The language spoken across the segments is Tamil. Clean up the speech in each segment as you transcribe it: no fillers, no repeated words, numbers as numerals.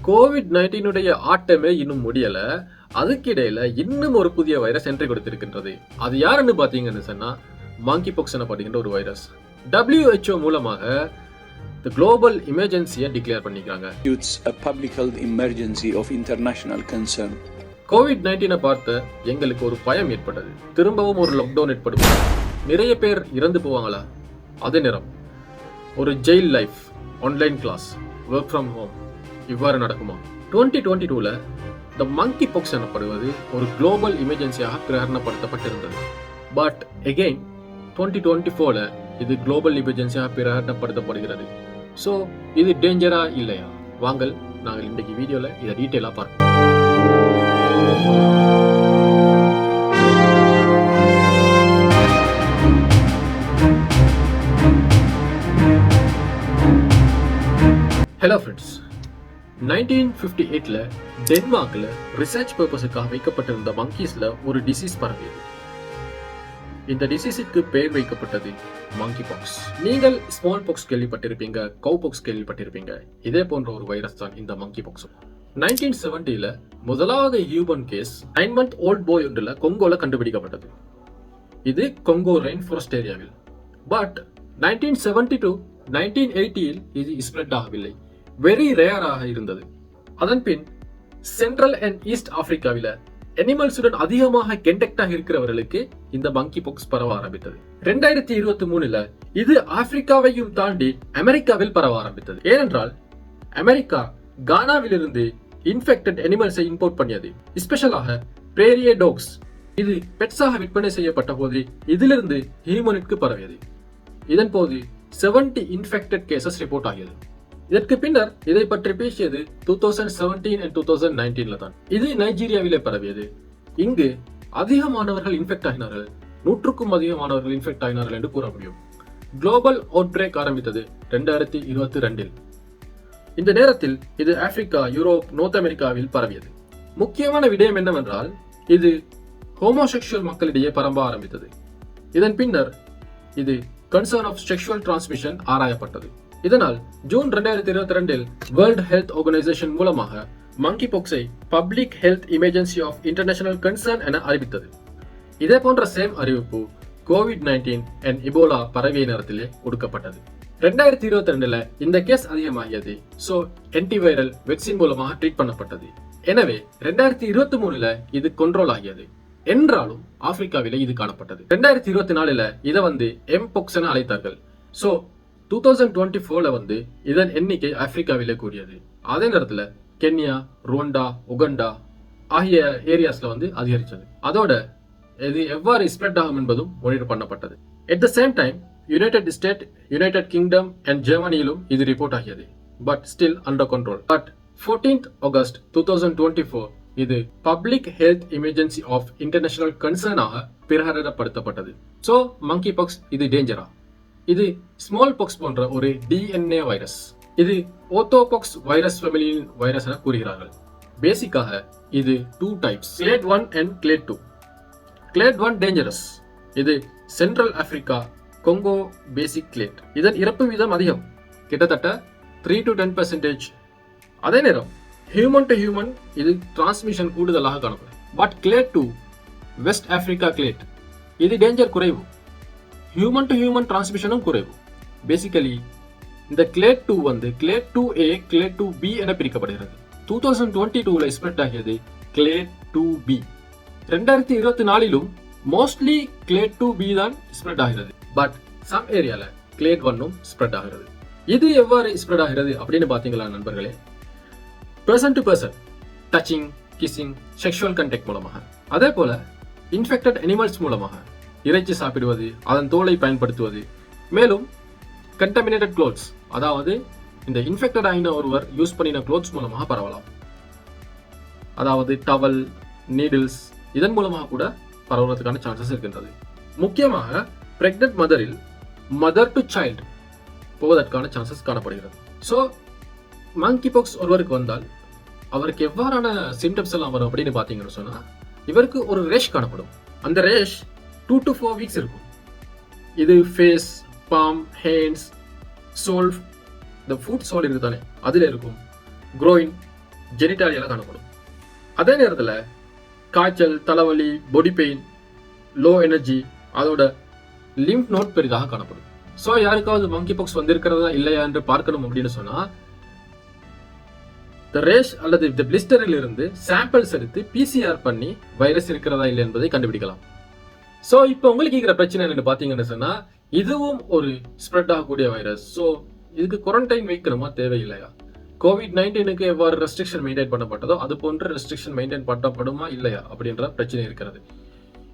கோவிட்-19 ஆட்டமே இன்னும் முடியல. அதுக்கிடையில இன்னும் ஒரு புதிய வைரஸ் என்ட்ரி கொடுத்திருக்கின்றது. அது யாருன்னு பாத்தீங்கன்னு சொன்னா மங்கி பாக்ஸ் எனப்படுகின்ற ஒரு வைரஸ். WHO மூலமாக the global emergency டிக்ளேர் பண்ணிக்கிறாங்க. It's a public health emergency of international concern. COVID-19 பார்த்து எங்களுக்கு ஒரு பயம் ஏற்பட்டது. திரும்பவும் ஒரு லாக்டவுன் ஏற்படுமா? நிறைய பேர் இறந்து போவாங்களா? அதே நேரம் ஒரு jail life, online class, work from home இவ்வாறு நடக்குமா? 2022ல த மங்கி பாக்ஸ் எனப்படுவது ஒரு குளோபல் எமர்ஜென்சியாக பிரகடனப்படுத்தப்பட்டிருந்தது. பட் எகெயின் 2024ல இது குளோபல் எமர்ஜென்சியாக பிரகடனப்படுத்தப்படுகிறது. ஸோ இது டேஞ்சரா இல்லையா? வாங்கள் நாங்கள் இன்றைக்கு வீடியோல இதை டீட்டெயிலாக பார்ப்போம். ஹலோ ஃப்ரெண்ட்ஸ், 1958ல டென்மார்க்ல ரிசர்ச் பர்பஸுக்காக வைக்கப்பட்டிருந்த மங்கீஸ்ல ஒரு டிசீஸ் பரவியது. இந்த டிசீஸுக்கு பெயர் வைக்கப்பட்டது மங்கி பாக்ஸ். நீங்கள் ஸ்மால் பாக்ஸ் கேள்விப்பட்டிருப்பீங்க, கவ் பாக்ஸ் கேள்விப்பட்டிருப்பீங்க. இதே போன்ற ஒரு வைரஸ் தான் இந்த மங்கி பாக்ஸ். 1970ல முதலாவது human case 9 month old boy ஒன்றுல கொங்கோல கண்டுபிடிக்கப்பட்டது. இது கொங்கோ ரெயின் ஃபாரஸ்ட் ஏரியாவில். பட் 1970 to 1980ல் இது ஸ்ப்ரெட் ஆகவில்லை. வெரி ரேராக இருந்தது. அதன் பின் சென்ட்ரல் அண்ட் ஈஸ்ட் ஆப்பிரிக்காவில அனிமல்ஸுடன் அதிகமாக கண்டக்டாக இருக்கிறவர்களுக்கு இந்த மங்கி பாக்ஸ் பரவ ஆரம்பித்தது. 2023ல இது ஆப்பிரிக்காவையும் தாண்டி அமெரிக்காவில் பரவ ஆரம்பித்தது. ஏனென்றால் அமெரிக்கா கானாவிலிருந்து இன்ஃபெக்டட் அனிமல்ஸை இம்போர்ட் பண்ணியது. ஸ்பெஷலாக பிரேரியே டாக்ஸ். இது பெட்ஸாக விற்பனை செய்யப்பட்ட போது இதிலிருந்து ஹியூமனுக்கு பரவியது. இதன் போது 70 இன்ஃபெக்டட் கேசஸ் ரிப்போர்ட் ஆகியது. இதற்கு பின்னர் இதை பற்றி பேசியது 2017 and 2019ல தான். இது நைஜீரியாவிலே பரவியது. இங்கு அதிகமானவர்கள் இன்ஃபெக்ட் ஆகினார்கள். 100க்கும் அதிகமானவர்கள் இன்ஃபெக்ட் ஆகினார்கள் என்று கூற முடியும். குளோபல் அவுட் பிரேக் ஆரம்பித்தது 2022ல். இந்த நேரத்தில் இது ஆப்பிரிக்கா, யூரோப், நார்த் அமெரிக்காவில் பரவியது. முக்கியமான விடயம் என்னவென்றால் இது ஹோமோசெக்சுவல் மக்களிடையே பரம்ப ஆரம்பித்தது. இதன் பின்னர் இது கன்சர்ன் ஆஃப் செக்ஷுவல் டிரான்ஸ்மிஷன் ஆராயப்பட்டது. இதனால் ஜூன் 2022ல் வேர்ல்ட் ஹெல்த் ஆர்கனைசேஷன் மூலமாக மங்கி பாக்ஸை public health emergency of international concern என அறிவித்தது. இதே போன்ற சேம் அறிவிப்பு கோவிட்-19 அண்ட் இபோலா பரவிய நேரத்திலே கொடுக்கப்பட்டது. 2022ல இந்த கேஸ் அதிகமாகியது. ஸோ ஆன்டிவைரல் வேக்சின் மூலமாக ட்ரீட் பண்ணப்பட்டது. எனவே 2023ல இது கண்ட்ரோல் ஆகியது. என்றாலும் ஆப்பிரிக்காவில இது காணப்பட்டது. 2024ல இதை எம்-பாக்ஸ் என அழைத்தார்கள். ஸோ 2024ல இதன் எண்ணிக்கை ஆப்பிரிக்காவிலே கூடியது. அதே நேரத்தில் கென்யா, ருவண்டா, உகண்டா ஆகிய ஏரியாஸ்ல அதிகரிச்சது. அதோட இது எவ்வாறு ஸ்ப்ரெட் ஆகும் என்பதும் மானிட்டர் பண்ணப்பட்டது. At the same time United State, United Kingdom and ஜெர்மனியிலும் இது ரிப்போர்ட் ஆகியது. But still under control. But 14th August 2024 இது public health emergency of international கன்சர்னாக பிரகடனப்படுத்தப்பட்டது. ஸோ மங்கி பாக்ஸ் இது டேஞ்சரா? இது ஸ்மால் பாக்ஸ் போன்ற ஒரு DNA வைரஸ். இது ஓத்தோபாக்ஸ் வைரஸ் ஃபேமிலியின் வைரஸ் என கூறுகிறார்கள். பேசிக்காக இது 2 types, clade 1 and clade 2. clade 1 dangerous. இது சென்ட்ரல் ஆப்பிரிக்கா, கொங்கோ பேசிக் கிளேட். இதன் இறப்பு வீதம் அதிகம், கிட்டத்தட்ட 3 to 10%. அதே நேரம் ஹியூமன் டு ஹியூமன் இது டிரான்ஸ்மிஷன் கூடுதலாக காணப்படும். But clade 2 west Africa Glade, இது டேஞ்சர் குறைவு, ஹியூமன் டு ஹியூமன் டிரான்ஸ்மிஷனும் குறைவு. பேசிக்கலி இந்த clade 2 clade 2A, clade 2B என பிரிக்கப்படுகிறது. 2022ல ஸ்ப்ரெட் ஆகியது clade 2B. 2024லும் மோஸ்ட்லி clade 2B தான் ஸ்ப்ரெட் ஆகிறது. பட் சம் ஏரியால clade 1ம் ஸ்ப்ரெட் ஆகிறது. இது எவ்வாறு ஸ்ப்ரெட் ஆகிறது அப்படின்னு பாத்தீங்களா நண்பர்களே? Person to person, touching, kissing, sexual contact மூலமாக. அதே போல இன்ஃபெக்டட் அனிமல்ஸ் மூலமாக இறைச்சி சாப்பிடுவது, அதன் தோலை பயன்படுத்துவது. மேலும் கண்டமினேட்டட் க்ளோத்ஸ், அதாவது இந்த இன்ஃபெக்டட் ஆகின ஒருவர் யூஸ் பண்ணின க்ளோத்ஸ் மூலமாக பரவலாம். அதாவது டவல், நீடில்ஸ், இதன் மூலமாக கூட பரவுவதற்கான சான்சஸ் இருக்கின்றது. முக்கியமாக பிரெக்னன்ட் மதரில் மதர் டு சைல்டு போவதற்கான சான்சஸ் காணப்படுகிறது. ஸோ மங்கி பாக்ஸ் ஒருவருக்கு வந்தால் அவருக்கு எவ்வாறான சிம்டம்ஸ் எல்லாம் வரும் அப்படின்னு பார்த்தீங்கன்னு சொன்னா, இவருக்கு ஒரு ரேஷ் காணப்படும். அந்த ரேஷ் 2 to 4 weeks இருக்கும். இது ஃபேஸ், பாம், ஹேண்ட்ஸ், சோல், இந்த ஃபுட் சோல் இருக்குதானே அதில் இருக்கும். க்ரோயின், ஜெனிட்டாலியால காணப்படும். அதே நேரத்தில் காய்ச்சல், தலைவலி, பாடி பெயின், லோ எனர்ஜி, அதோட லிம்ப் நோட் பெரிதாக காணப்படும். ஸோ யாருக்காவது மங்கி பாக்ஸ் வந்திருக்கிறதா இல்லையா என்று பார்க்கணும் அப்படின்னு சொன்னா இந்த ரேஷ் அல்லது இந்த பிளிஸ்டரில் இருந்து சாம்பிள்ஸ் எடுத்து பிசிஆர் பண்ணி வைரஸ் இருக்கிறதா இல்லை என்பதை கண்டுபிடிக்கலாம். ஸோ இப்போ உங்களுக்கு இருக்கிற பிரச்சனை என்னன்னு பார்த்தீங்கன்னு சொன்னா இதுவும் ஒரு ஸ்ப்ரெட் ஆகக்கூடிய வைரஸ். ஸோ இதுக்கு குவாரண்டைன் வைக்கணுமா தேவையில்லையா? COVID-19க்கு எவ்வாறு ரெஸ்ட்ரிக்ஷன் மெயின்டைன் பண்ணப்பட்டதோ அது போன்ற ரெஸ்ட்ரிக்ஷன் மெயின்டைன் பண்ணப்படுமா இல்லையா அப்படின்ற பிரச்சனை இருக்கிறது.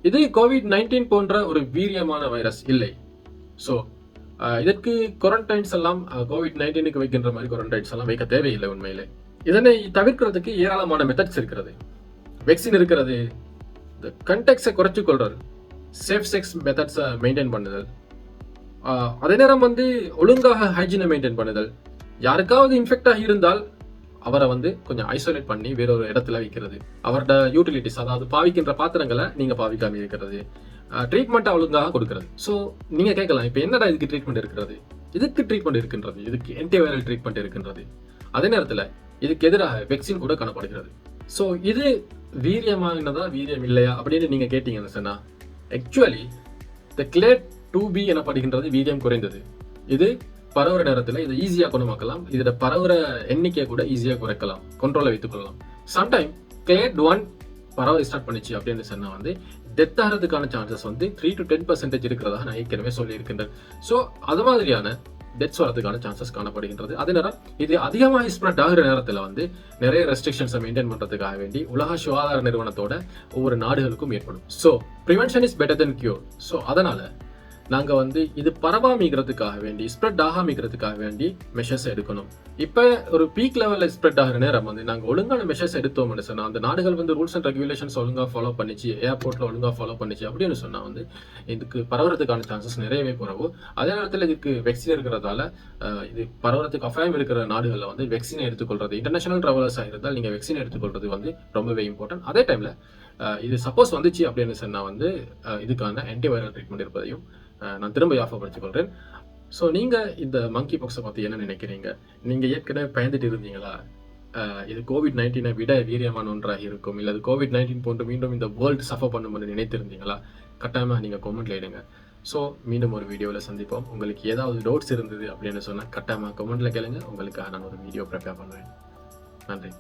இது COVID-19 போன்ற ஒரு வீரியமான வைரஸ் இல்லை. ஸோ இதற்கு குவாரண்டைன்ஸ் எல்லாம் COVID-19க்கு வைக்கின்ற மாதிரி குவாரண்டைன்ஸ் எல்லாம் வைக்க தேவையில்லை. உண்மையிலே இதனை தவிர்க்கிறதுக்கு ஏராளமான மெத்தட்ஸ் இருக்கிறது. வெக்சின் இருக்கிறது, இந்த கண்டெக்ஸை குறைச்சு கொள்றது, சேஃப் செக்ஸ் மெத்தட்ஸை மெயின்டைன் பண்ணுதல், அதே நேரம் ஒழுங்காக ஹைஜீனை மெயின்டைன் பண்ணுதல், யாருக்காவது இன்ஃபெக்ட் ஆகி இருந்தால் அவரை கொஞ்சம் ஐசோலேட் பண்ணி வேறொரு இடத்துல வைக்கிறது, அவரோட யூட்டிலிட்டிஸ் அதாவது பாவிக்கின்ற பாத்திரங்களை நீங்க பாவிக்காம இருக்கிறது, ட்ரீட்மெண்ட் ஒழுங்காக கொடுக்கிறது. ஸோ நீங்க கேட்கலாம், இப்போ என்னடா இதுக்கு ட்ரீட்மெண்ட் இருக்கிறது? இதுக்கு ட்ரீட்மெண்ட் இருக்கின்றது, இதுக்கு ஆன்டிவைரல் ட்ரீட்மெண்ட் இருக்கின்றது, அதே நேரத்தில் இதுக்கு எதிராக வெக்சின் கூட காணப்படுகிறது. ஸோ இது வீரியமானதா வீரியம் இல்லையா அப்படின்னு நீங்க கேட்டீங்கன்னு சொன்னா ஆக்சுவலி இந்த கிளேட் 2B எனப்படுகின்றது வீரியம் குறைந்தது. இது பரவுற நேரத்தில் இதை ஈஸியாக குணமாக்கலாம், இதோட பரவுற எண்ணிக்கையை கூட ஈஸியாக குறைக்கலாம், கண்ட்ரோலை வைத்துக் கொள்ளலாம். சம்டைம் கிளேட் 1 பரவ ஸ்டார்ட் பண்ணிச்சு அப்படின்னு சொன்னா டெத் ஆகிறதுக்கான சான்சஸ் 3 to 10% இருக்கிறதாக நான் ஏற்கனவே சொல்லி இருக்கின்றேன். ஸோ அது மாதிரியான டெத்ஸ் வரதுக்கான சான்சஸ் காணப்படுகின்றது. அதே நேரம் இது அதிகமாக ஸ்ப்ரெட் ஆகிற நேரத்தில் நிறைய ரெஸ்ட்ரிக்ஷன்ஸை மெயின்டைன் பண்றதுக்காக வேண்டி உலக சுகாதார நிறுவனத்தோட ஒவ்வொரு நாடுகளுக்கும் ஏற்படும். So prevention is better then cure. So அதனால நாங்க இது பரவாமிக்கிறதுக்காக வேண்டி ஸ்ப்ரெட் ஆகாமிக்கிறதுக்காக வேண்டி மெஷர்ஸ் எடுக்கணும். இப்ப ஒரு பீக் லெவல்ல ஸ்ப்ரெட் ஆகிற நேரம் நாங்க ஒழுங்கான மெஷர்ஸ் எடுத்தோம்னு சொன்னா அந்த நாடுகள் ரூல்ஸ் அண்ட் ரெகுலேஷன்ஸ் ஒழுங்கா ஃபாலோ பண்ணிச்சு, ஏர்போர்ட்ல ஒழுங்கா ஃபாலோ பண்ணிச்சு அப்படின்னு சொன்னா இதுக்கு பரவுறதுக்கான சான்சஸ் நிறையவே குறைவு. அதே நேரத்தில் இதுக்கு வெக்சின் இருக்கிறதால இது பரவுறதுக்கு அபாயம் இருக்கிற நாடுகளில் வெக்சினை எடுத்துக்கொள்றது, இன்டர்நேஷனல் டிராவலர்ஸாக இருந்தால் நீங்க வெக்சின் எடுத்துக்கொள்றது ரொம்பவே இம்பார்ட்டன்ட். அதே டைம்ல இது சப்போஸ் வந்துச்சு அப்படின்னு சொன்னா இதுக்கான ஆன்டிவைரல் ட்ரீட்மெண்ட் இருப்பதையும் நான் திரும்ப ஞாபகப்படுத்திக் கொள்றேன். ஸோ நீங்க இந்த மங்கி பாக்ஸை பத்தி என்ன நினைக்கிறீங்க? நீங்க ஏற்கனவே பயந்துட்டு இருந்தீங்களா? இது COVID-19 விட வீரியமான ஒன்றாக இருக்கும், இல்லை COVID-19 போன்று மீண்டும் இந்த வேர்ல்டு சஃபர் பண்ணும்னு நினைத்திருந்தீங்களா? கட்டாயமாக நீங்க கமெண்ட்ல இடுங்க. ஸோ மீண்டும் ஒரு வீடியோவில் சந்திப்போம். உங்களுக்கு ஏதாவது டவுட்ஸ் இருந்தது அப்படின்னு சொன்னா கட்டாயமாக கமெண்ட்ல கேளுங்க, உங்களுக்காக நான் ஒரு வீடியோ ப்ரிப்பேர் பண்ணுவேன். நன்றி.